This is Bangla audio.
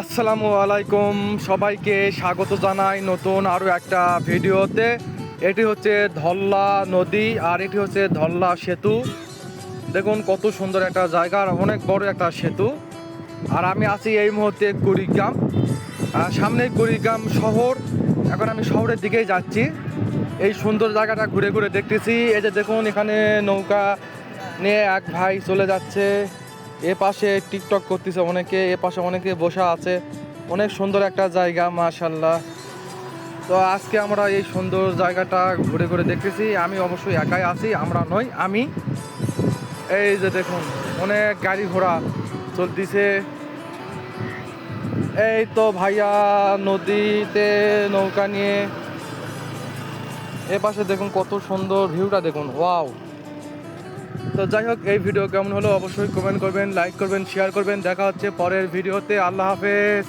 আসসালামু আলাইকুম, সবাইকে স্বাগত জানাই নতুন আরও একটা ভিডিওতে। এটি হচ্ছে ধল্লা নদী আর এটি হচ্ছে ধল্লা সেতু। দেখুন কত সুন্দর একটা জায়গা আর অনেক বড় একটা সেতু। আর আমি আছি এই মুহূর্তে কুড়িগ্রাম, সামনে কুড়িগ্রাম শহর। এখন আমি শহরের দিকেই যাচ্ছি। এই সুন্দর জায়গাটা ঘুরে ঘুরে দেখতেছি। এই যে দেখুন, এখানে নৌকা নিয়ে এক ভাই চলে যাচ্ছে। এ পাশে টিকটক করতেছে অনেকে, এ পাশে অনেকে বসে আছে। অনেক সুন্দর একটা জায়গা, মাশাআল্লাহ। তো আজকে আমরা এই সুন্দর জায়গাটা ঘুরে ঘুরে দেখতেছি। আমি অবশ্যই একাই আছি, আমরা নই, আমি। এই যে দেখুন, অনেক গাড়ি ঘোড়া চলতেছে। এই তো ভাইয়া নদীতে নৌকা নিয়ে, এ পাশে দেখুন কত সুন্দর ভিউটা দেখুন, ওয়াও। তো যাই হোক, এই ভিডিও কেমন হলো অবশ্যই কমেন্ট করবেন, লাইক করবেন, শেয়ার করবেন। দেখা হচ্ছে পরের ভিডিওতে। আল্লাহ হাফেজ।